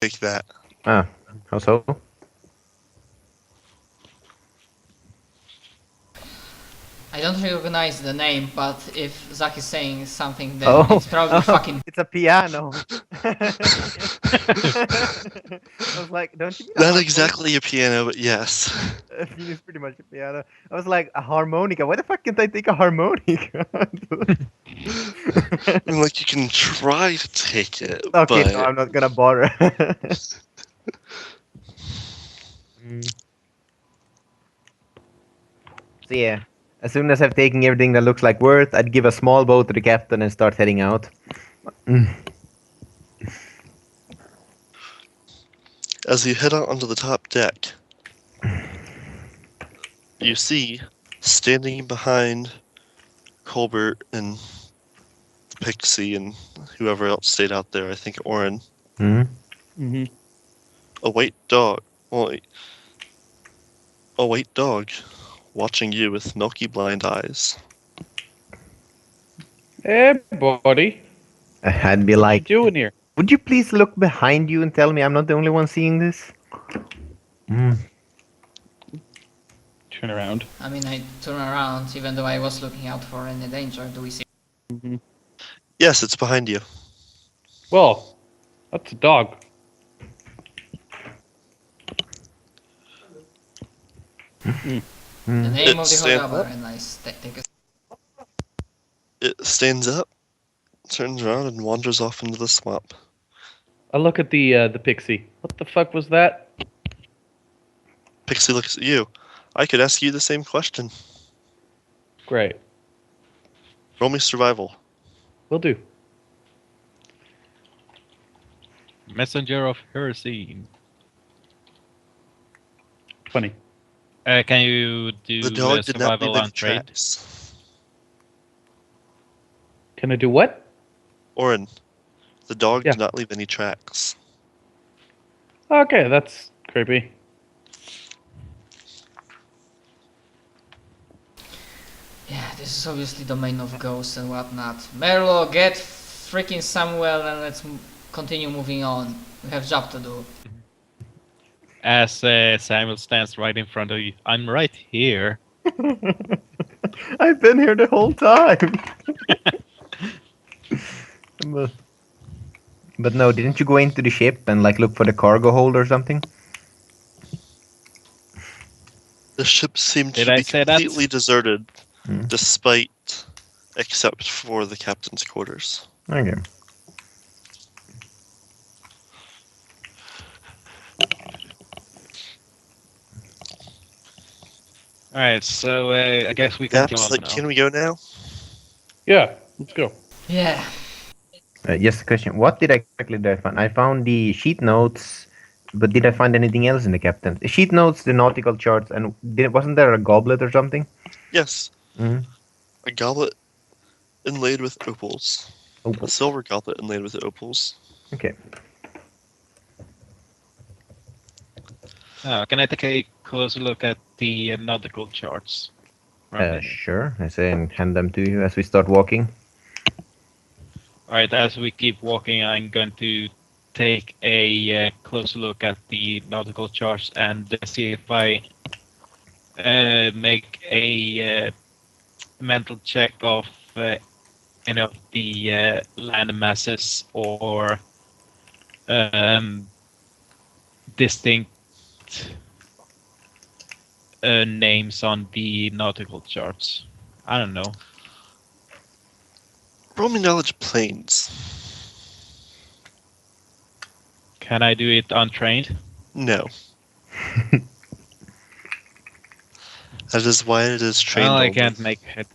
Take that. Ah, how so? I don't recognize the name, but if Zach is saying something, then Oh, it's probably fucking. it's a piano. I was like, don't you mean a Not harmonica? exactly a piano, but yes. It's pretty much a piano. I was like, a harmonica. Why the fuck can't I take a harmonica? I mean, like, you can try to take it, Okay, but no, I'm not gonna bother. Mm. So yeah, as soon as I've taken everything that looks like worth, I'd give a small boat to the captain and start heading out. Mm. as you head out onto the top deck, you see, standing behind Colbert and Pixie and whoever else stayed out there, I think Oren, Mm. Mm-hmm. a white dog. A white dog watching you with milky blind eyes. Hey, buddy. I'd be What like, you doing here? would you please look behind you and tell me I'm not the only one seeing this? Mm. Turn around. I mean, I turn around, even though I was looking out for any danger. Do we see? Mm-hmm. Yes, it's behind you. Well, that's a dog. The Mm. name of the stand Hogaba, up. and I take a. It stands up, turns around, and wanders off into the swamp. I look at the pixie. What the fuck was that? Pixie looks at you. I could ask you the same question. Great. Roll me survival. Will do. Messenger of Heresy. 20. Can you do The dog did not survival leave any on trade? tracks. Can I do what? Oren, the dog Yeah. did not leave any tracks. Okay, that's creepy. Yeah, this is obviously domain of ghosts and whatnot. Merlo, get freaking Samuel and let's continue moving on. We have job to do. As Samuel stands right in front of you. I'm right here. I've been here the whole time. But no, didn't you go into the ship and like look for the cargo hold or something? The ship seemed Did to I be say that? completely deserted, Hmm. despite, except for the captain's quarters. Okay. Alright, so I guess we can go That's on like, now. can we go now? Yeah, let's go. Yeah. Just a question. What did exactly did I find? I found the sheet notes, but did I find anything else in the captain? The sheet notes, the nautical charts, and wasn't there a goblet or something? Yes. Mm-hmm. A goblet inlaid with opals. A Opals. silver goblet inlaid with opals. Okay. Can I take a closer look at the nautical charts? Sure. I say and hand them to you as we start walking. Alright, as we keep walking, I'm going to take a closer look at the nautical charts and see if I make a mental check of any of the land masses or distinct names on the nautical charts. I don't know. Roll me knowledge planes. Can I do it untrained? No. That is why it is trained. Well, I only. can't make head.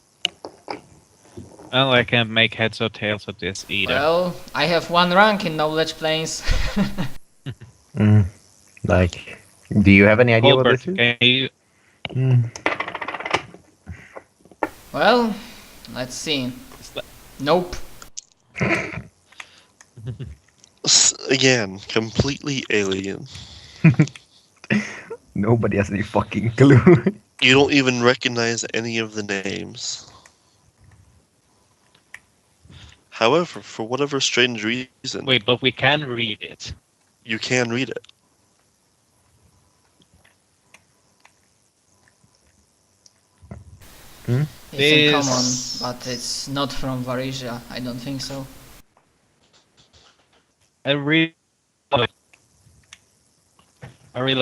Well, I can't make heads or tails of this either. Well, I have one rank in knowledge planes. Mm. Like, do you have any idea Colbert, what this is? can you? Mm. Well, let's see. Nope. Again, completely alien. Nobody has any fucking clue. You don't even recognize any of the names. However, for whatever strange reason, Wait, but we can read it. You can read it. It's in common, This- but it's not from Varisia. I don't think so. I really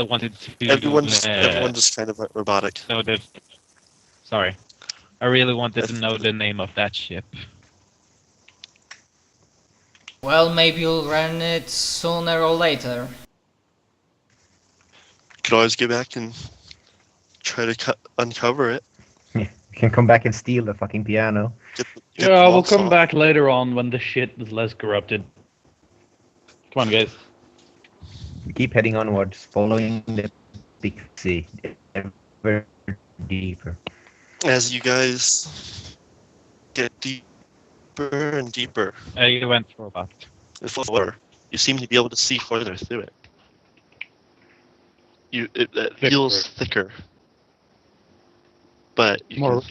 wanted to Everyone's just kind of like robotic. know that. Sorry, I really wanted to know the name of that ship. Well, maybe you'll learn it sooner or later. Could always get back and try to uncover it. You can come back and steal the fucking piano. Get Yeah, the we'll locks come off. back later on when the shit is less corrupted. Come on, guys. We keep heading onwards, following the pixie ever deeper. As you guys get deeper and deeper, I went for about. floor, you seem to be able to see further through it. It feels thicker, but More.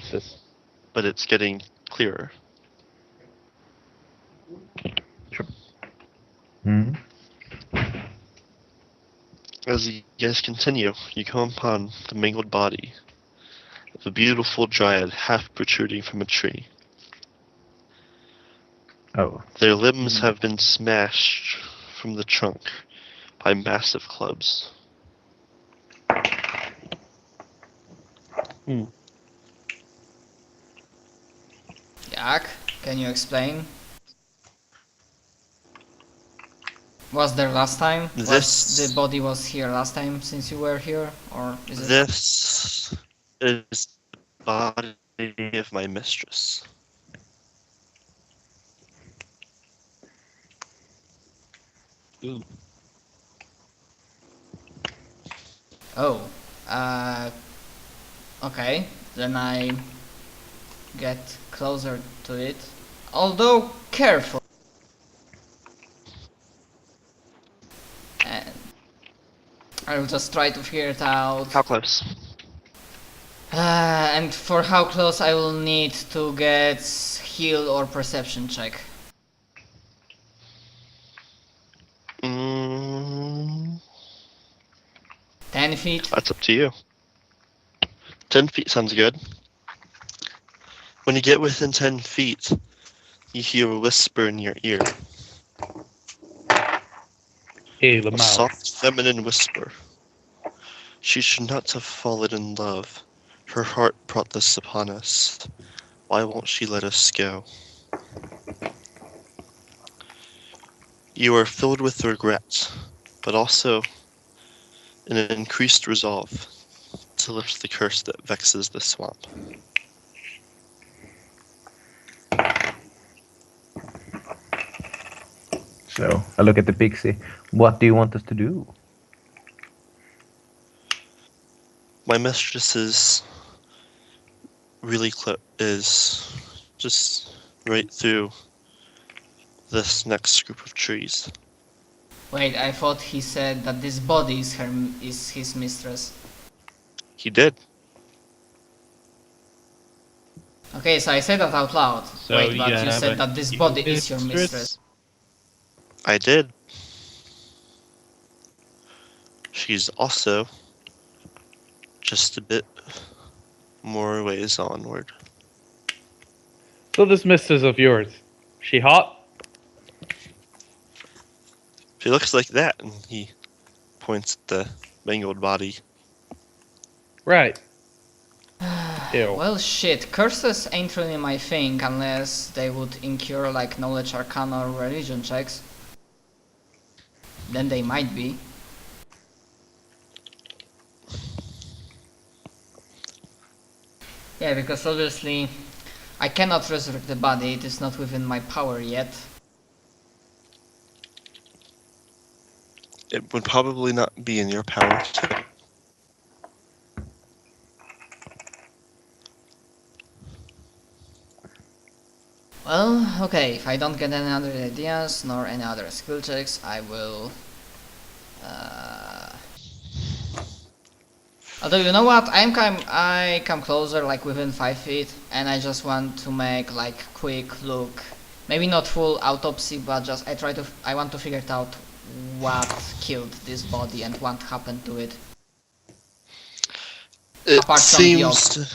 but it's getting clearer. Hmm? As you guys continue, you come upon the mangled body of a beautiful dryad half protruding from a tree. Oh, Their limbs have been smashed from the trunk by massive clubs. Jack, can you explain? Was there last time? This- The body was here last time since you were here? Or is it? This is the body of my mistress. Ooh. Oh. Okay. Then I get closer to it. Although careful. And I will just try to figure it out. How close? And for how close I will need to get heal or perception check. Mm, 10 feet? that's up to you. 10 feet sounds good. When you get within 10 feet, you hear a whisper in your ear. Hey, A Lamau. soft feminine whisper. She should not have fallen in love. Her heart brought this upon us. Why won't she let us go? You are filled with regret, but also an increased resolve to lift the curse that vexes the swamp. so I look at the pixie. What do you want us to do? My mistress is really is just right through this next group of trees. Wait, I thought he said that this body is his mistress. He did. Okay, so I said that out loud. So Wait, but you you have said a that this body is your mistress? mistress. I did. She's also just a bit more ways onward. So this mistress of yours, she hot? She looks like that, and he points at the mangled body. Right. Ew. Well, shit, curses ain't really my thing unless they would incur like knowledge arcana or religion checks. Then they might be. Yeah, because obviously I cannot resurrect the body, it is not within my power yet. It would probably not be in your power to. Well, okay, if I don't get any other ideas nor any other skill checks, I will... Although you know what, I come closer, like within 5 feet, and I just want to make like quick look. Maybe not full autopsy, but just I want to figure it out what killed this body and what happened to it. It Apart from the seems to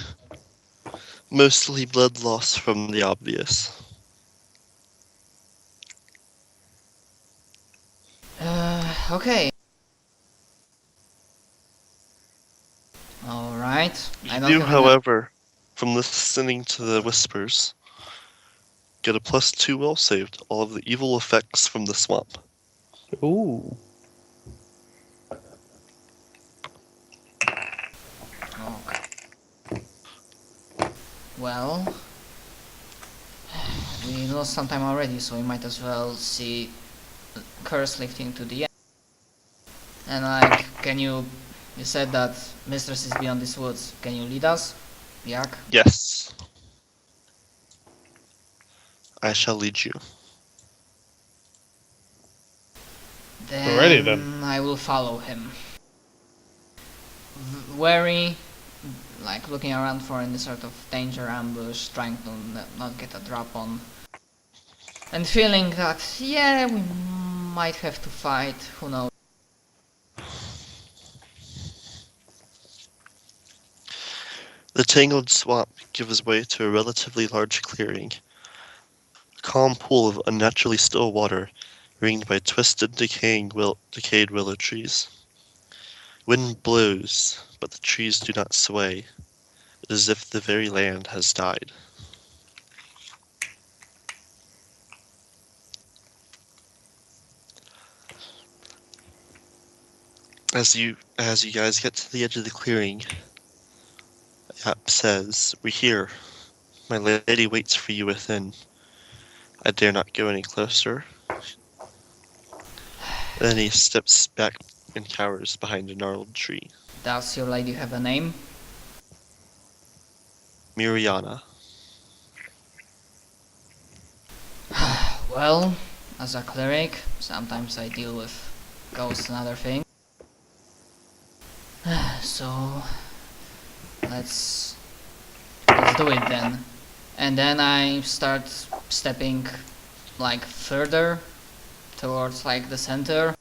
mostly blood loss from the obvious. Okay. Alright. I You don't do, have enough. however, from listening to the whispers, get a +2 will save to all of the evil effects from the swamp. Ooh. Okay. Well, we lost some time already, so we might as well see curse lifting to the end. And like, can you said that Mistress is beyond these woods. Can you lead us? Yak? Yes. I shall lead you. Alrighty then. I will follow him. Wary, like looking around for any sort of danger, ambush, trying to not get a drop on. And feeling that, yeah, we might have to fight, who knows. The tangled swamp gives way to a relatively large clearing. A calm pool of unnaturally still water, ringed by twisted, decayed willow trees. Wind blows, but the trees do not sway. It is as if the very land has died. As you guys get to the edge of the clearing, Yap says, "We're here. My lady waits for you within. I dare not go any closer." Then he steps back and cowers behind a gnarled tree. Does your lady have a name? Miriana. Well, as a cleric, sometimes I deal with ghosts and other things. So let's do it then. And then I start stepping like further towards like the center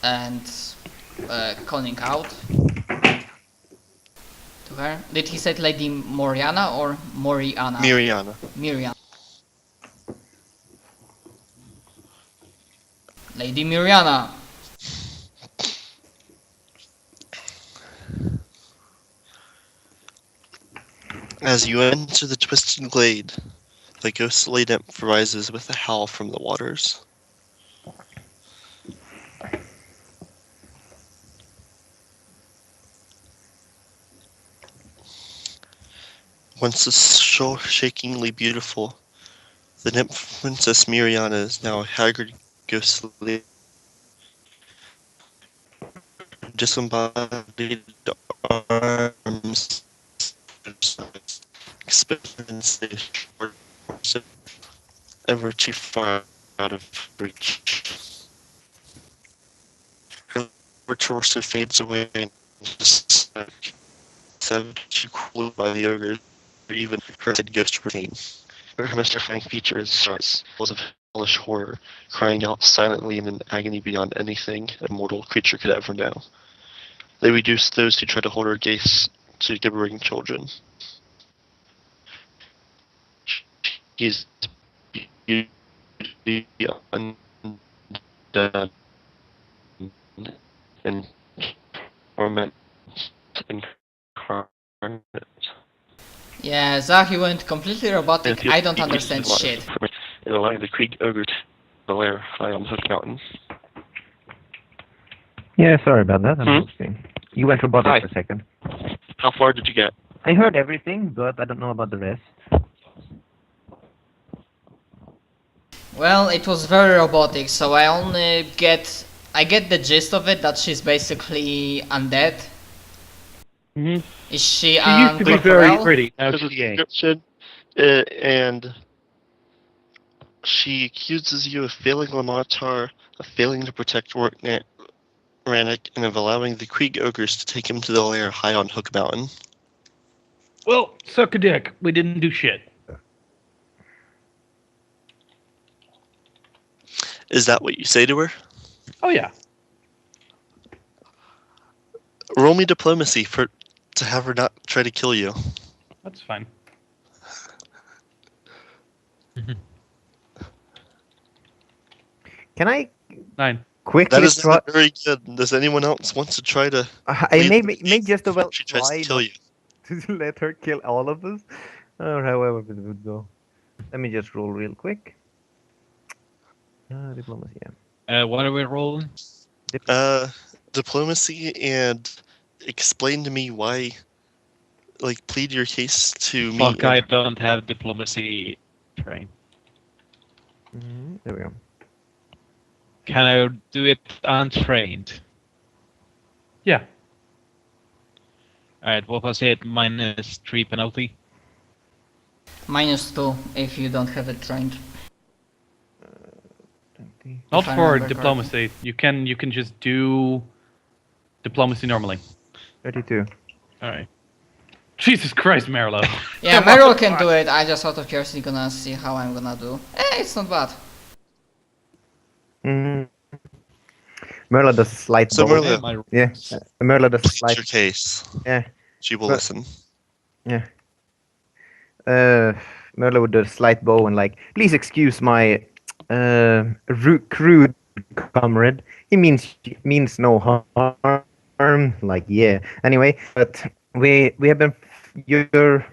and calling out to her. Did he say Lady Moriana or Moriana? Miriana. Miriam. Lady Miriana. As you enter the twisted glade, the ghostly nymph rises with a howl from the waters. Once shakingly beautiful, the nymph Princess Miriana is now a haggard, ghostly, disembodied arms, experience ever too far out of reach. Her torso fades away and just too cool by the ogre, or even her dead ghost routine. Her mystifying features starts full of hellish horror, crying out silently in an agony beyond anything a mortal creature could ever know. They reduce those who try to hold her gaze to gibbering children. He's undead and torment incarnate. Yeah, Zahi went completely robotic. I don't understand shit. In allowing the Krieg ogre to the lair high on Hook Mountain. Yeah, sorry about that. I'm hosting. You went robotic Hi. for a second. How far did you get? I heard everything, but I don't know about the rest. Well, it was very robotic, so I only get the gist of it, that she's basically undead. Mm-hmm. Is she She used to be very pretty. Now Because of she the ain't. description, and she accuses you of failing Lamatar, of failing to protect Rannick, and of allowing the Krieg ogres to take him to the lair high on Hook Mountain. Well, suck a dick. We didn't do shit. Is that what you say to her? Oh yeah. Roll me diplomacy to have her not try to kill you. That's fine. Can I 9. quickly That is try? not very good. Does anyone else want to try to I leave the may meeting just before about she tries to try kill not you? to let her kill all of us, or however it would go. Let me just roll real quick. Diplomacy, yeah. What are we rolling? Diplomacy and explain to me why. Like, plead your case to me. Fuck, I don't have diplomacy trained. There we go. Can I do it untrained? Yeah. Alright, what was it? -3 penalty? -2 if you don't have it trained. 20. Not If I for remember diplomacy. You can just do diplomacy normally. 32. Alright. Jesus Christ, Merlo. Yeah, Meryl can do it. I just out of curiosity gonna see how I'm gonna do. It's not bad. Mm. Merla does slight So, bow. Merla, Yeah, Merla does plead slight. your case. Yeah, She will But- listen. yeah. Merla would do a slight bow and like, please excuse my crude comrade. He means no harm. Like, yeah. Anyway, but we have been your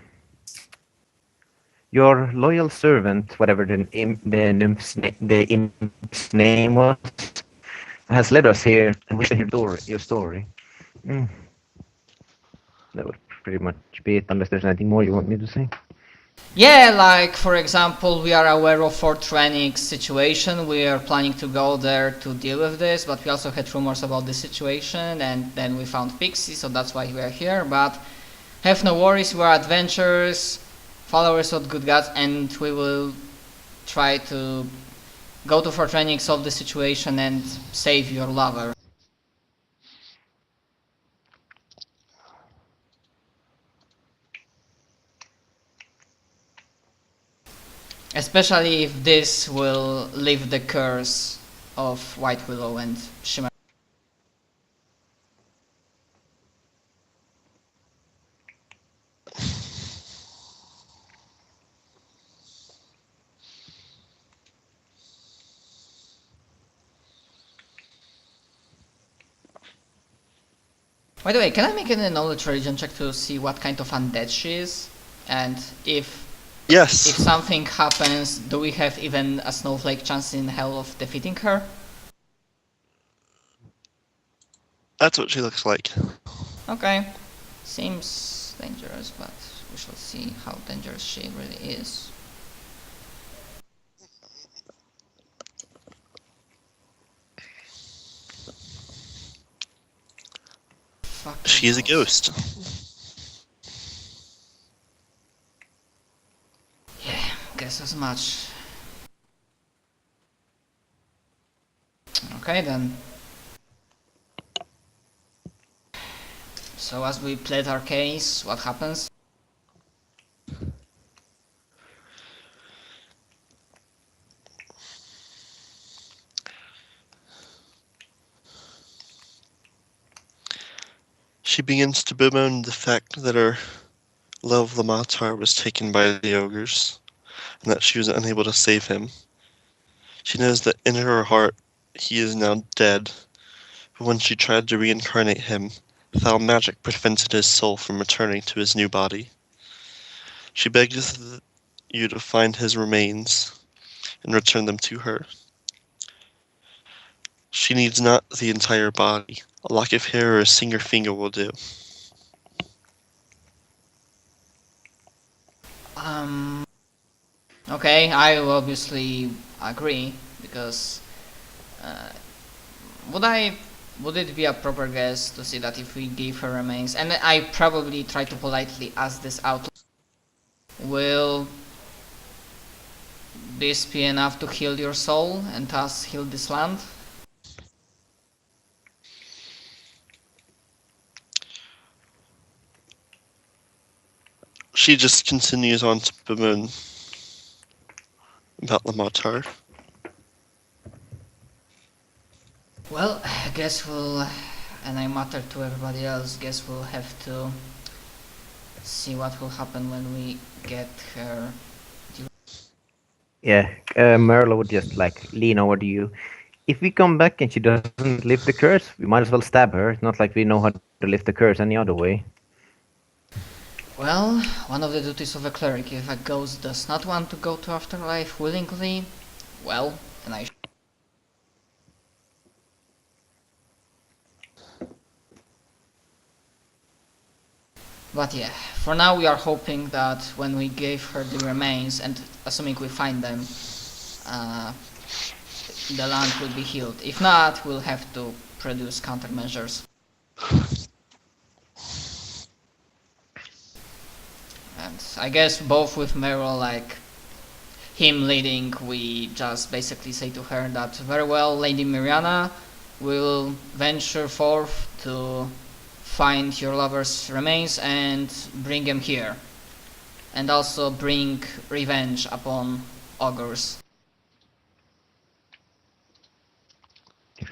loyal servant, whatever the nymph's name was, has led us here, and we should hear your story. Mm. That would pretty much be it, unless there's anything more you want me to say. Yeah, like for example, we are aware of Fort Rennick's situation. We are planning to go there to deal with this, but we also had rumors about the situation, and then we found Pixie, so that's why we are here. But have no worries, we are adventurers, followers of good gods, and we will try to go to Fort Rennick, solve the situation, and save your lover. Especially if this will lift the curse of White Willow and Shimmer. By the way, can I make any knowledge religion check to see what kind of undead she is? And if Yes. something happens, do we have even a snowflake chance in hell of defeating her? That's what she looks like. Okay. Seems dangerous, but we shall see how dangerous she really is. Fuck She is a knows. ghost. Yeah, guess as much. Okay then. So as we plead our case, what happens? She begins to bemoan the fact that her love Lamatar was taken by the ogres, and that she was unable to save him. She knows that in her heart he is now dead, but when she tried to reincarnate him, foul magic prevented his soul from returning to his new body. She begs you to find his remains and return them to her. She needs not the entire body. A lock of hair or a single finger will do. Okay, I will obviously agree, because would it be a proper guess to see that if we give her remains, and I probably try to politely ask this out, will this be enough to heal your soul and thus heal this land? She just continues on to bemoan about Lamatar. Well, guess we'll, and I mutter to everybody else, guess we'll have to see what will happen when we get her. Yeah, Merle would just like lean over to you. If we come back and she doesn't lift the curse, we might as well stab her. It's not like we know how to lift the curse any other way. Well, one of the duties of a cleric, if a ghost does not want to go to afterlife willingly, well, and I. But yeah, for now we are hoping that when we give her the remains, and assuming we find them, the land will be healed. If not, we'll have to produce countermeasures. And I guess both with Meryl, like him leading, we just basically say to her that very well, Lady Miriana, will venture forth to find your lover's remains and bring them here. And also bring revenge upon ogres.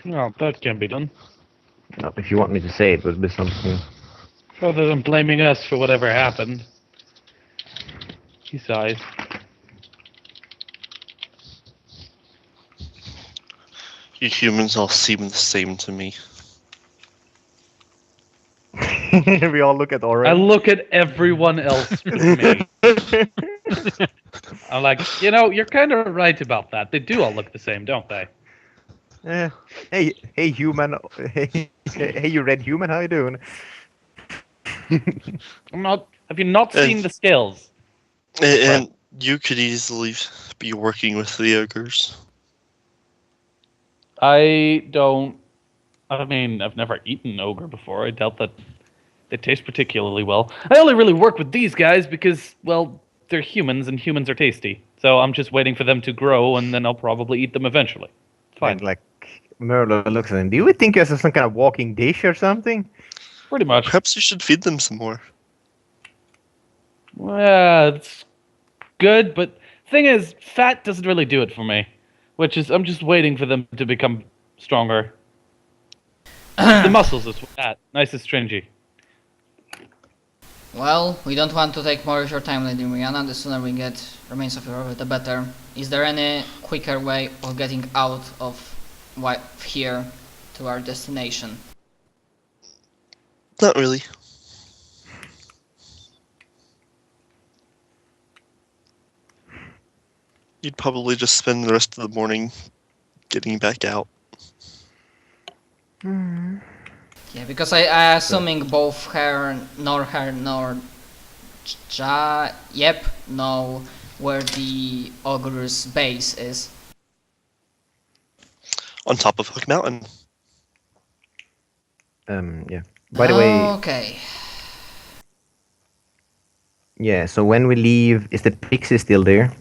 Well, that can be done. If you want me to say it, would be something. Rather than blaming us for whatever happened. He sighs. You humans all seem the same to me. We all look at I Oren. look at everyone else with me. I'm like, you're kind of right about that. They do all look the same, don't they? Yeah. Hey, human. Hey, you red human. How you doing? Have you not seen the scales? And you could easily be working with the ogres. I mean, I've never eaten ogre before. I doubt that they taste particularly well. I only really work with these guys because, well, they're humans and humans are tasty. So I'm just waiting for them to grow and then I'll probably eat them eventually. Fine. And like Merle looks at him. Do you think you're some kind of walking dish or something? Pretty much. Perhaps you should feed them some more. Well, it's good, but thing is, fat doesn't really do it for me. Which is, I'm just waiting for them to become stronger. The muscles is that. Nice and stringy. Well, we don't want to take more of your time, Lady Rihanna. The sooner we get remains of your lover, the better. Is there any quicker way of getting out of here to our destination? Not really. You'd probably just spend the rest of the morning getting back out. Yeah, because I assuming both her nor Yep know where the ogre's base is. On top of Hook Mountain. Yeah. By the way, Okay. yeah. So when we leave, is the pixie still there?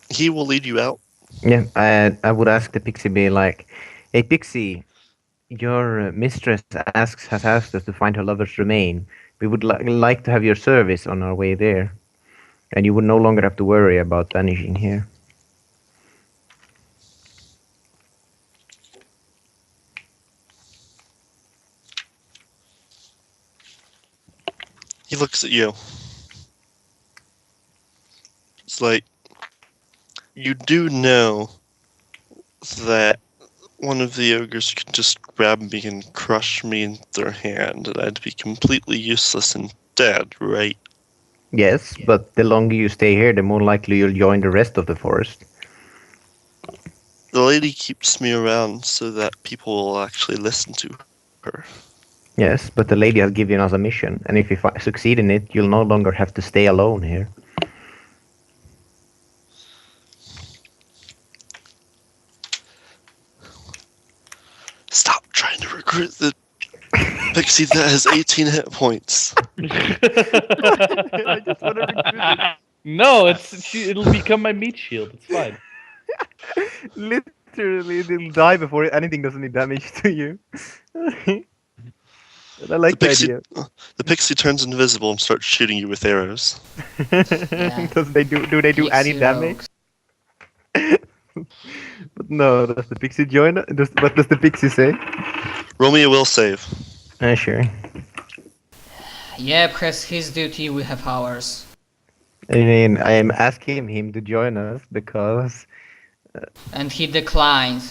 He will lead you out. Yeah. I would ask the pixie, be like, "Hey, pixie, your mistress has asked us to find her lover's remain. We would like to have your service on our way there, and you would no longer have to worry about vanishing here." He looks at you. It's like, you do know that one of the ogres could just grab me and crush me in their hand, and I'd be completely useless and dead, right? Yes, but the longer you stay here, the more likely you'll join the rest of the forest. The lady keeps me around so that people will actually listen to her. Yes, but the lady has given us a mission, and if you succeed in it, you'll no longer have to stay alone here. Stop trying to recruit the pixie that has 18 hit points. I just want to recruit it. No, it'll become my meat shield. It's fine. Literally, it'll die before anything does any damage to you. And I like the idea. The pixie turns invisible and starts shooting you with arrows. Yeah. Do they do any Pixie damage? rogues. But No, does the pixie join? What does the pixie say? Romeo will save. Sure. Yep, has his duty, we have ours. I mean, I am asking him to join us because... And he declined.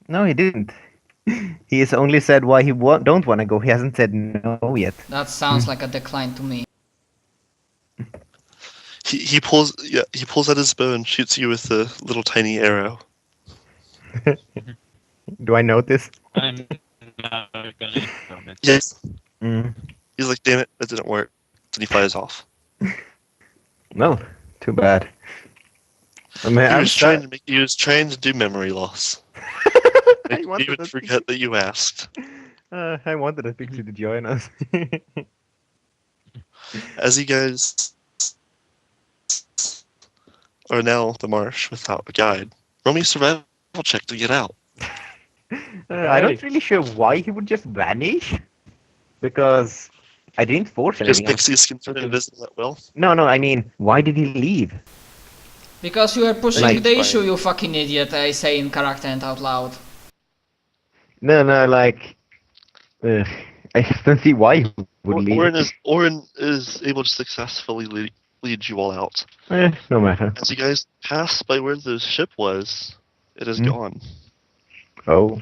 No, he didn't. He has only said why he don't want to go. He hasn't said no yet. That sounds like a decline to me. He pulls out his bow and shoots you with a little tiny arrow. Do I notice? I'm not gonna comment. Yes. Mm. He's like, damn it, that didn't work. And he flies off. No, too bad. I mean, He was trying to do memory loss. I wanted You would that forget that you asked. I wanted a pixie to join us. As you guys are now the marsh without a guide, roll me a survival check to get out. I'm not really sure why he would just vanish. Because I didn't force Because anything. pixies can turn invisible at will. No, I mean, why did he leave? Because you are pushing Like- the issue, you fucking idiot, I say in character and out loud. No, like... I just don't see why he would leave. Orin is able to successfully lead you all out. No matter. As you guys pass by where the ship was, it is Hmm. gone. Oh.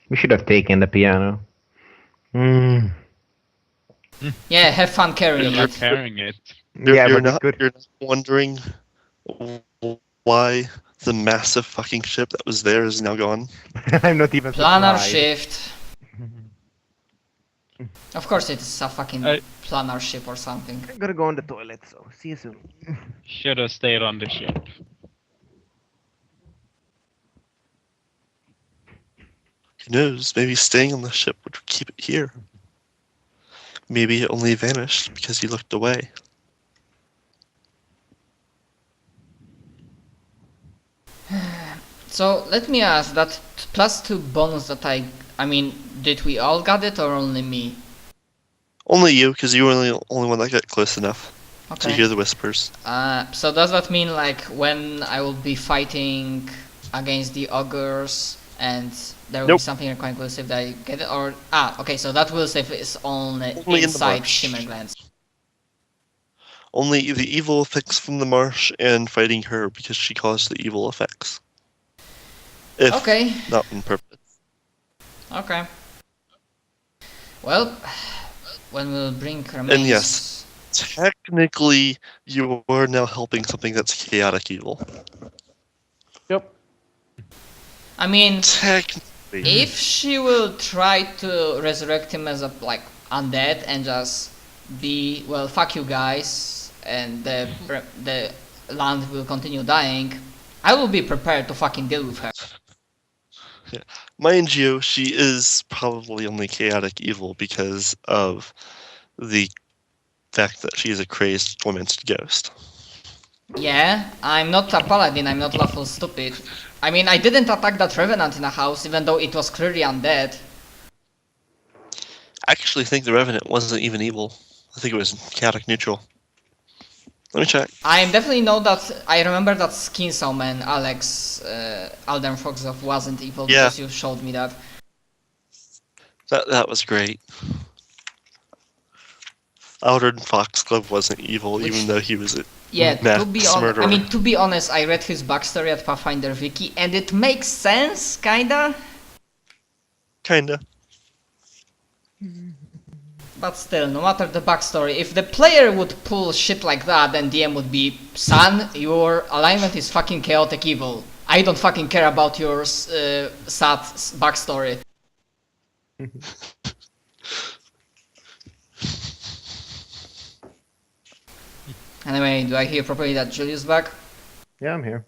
We should have taken the piano. Hmm. Yeah, have fun carrying You're it. carrying it. Yeah, you're but not, good. you're not wondering why the massive fucking ship that was there is now gone. I'm not even Planar surprised. shift. Of course it's a fucking I- planar ship or something. I'm gonna go on the toilet, so see you soon. Should have stayed on the ship. Who knows? Maybe staying on the ship would keep it here. Maybe it only vanished because you looked away. So let me ask, that +2 bonus that I mean, did we all got it or only me? Only you, because you were the only one that got close enough to Okay. hear the whispers. So does that mean like when I will be fighting against the ogres and there will be Nope. something quite inclusive that I get it, or okay, so that will save is only Only in the inside marsh. Shimmerglands. Only the evil effects from the marsh and fighting her because she caused the evil effects. If Okay, not on purpose. okay. Well, when we'll bring remains... And yes. Technically, you are now helping something that's chaotic evil. Yep. I mean, Technically. if she will try to resurrect him as a like undead and just be, well, fuck you guys, and the land will continue dying, I will be prepared to fucking deal with her. Mind you, she is probably only chaotic evil because of the fact that she is a crazed, tormented ghost. Yeah, I'm not a paladin, I'm not lawful stupid. I mean, I didn't attack that revenant in a house, even though it was clearly undead. I actually think the Revenant wasn't even evil. I think it was chaotic neutral. Let me check. I definitely know that, I remember that Skinsaw man, Alex, Alden Foxov wasn't evil Yeah. because you showed me that. That was great. Aldred Foxglove wasn't evil, even though he was a Yeah, mass to be honest, murderer. I mean, to be honest, I read his backstory at Pathfinder Wiki, and it makes sense, kinda. Kinda. But still, no matter the backstory, if the player would pull shit like that, then DM would be, son, your alignment is fucking chaotic evil. I don't fucking care about your sad backstory. Anyway, do I hear properly that Julius back? Yeah, I'm here.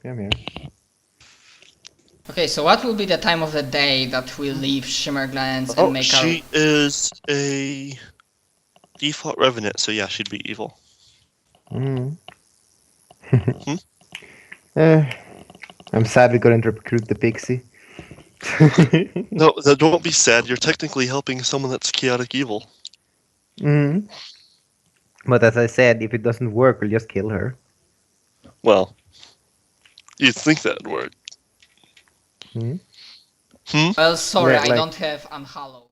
Okay, so what will be the time of the day that we leave Shimmerglands and Oh, make she is a default Revenant, so yeah, she'd be evil. Mm. I'm sad we couldn't recruit the pixie. No, don't be sad. You're technically helping someone that's chaotic evil. Mm. But as I said, if it doesn't work, we'll just kill her. Well, you'd think that'd work. Hmm? Hmm? Well, sorry, Yeah, I like- don't have Unhallowed.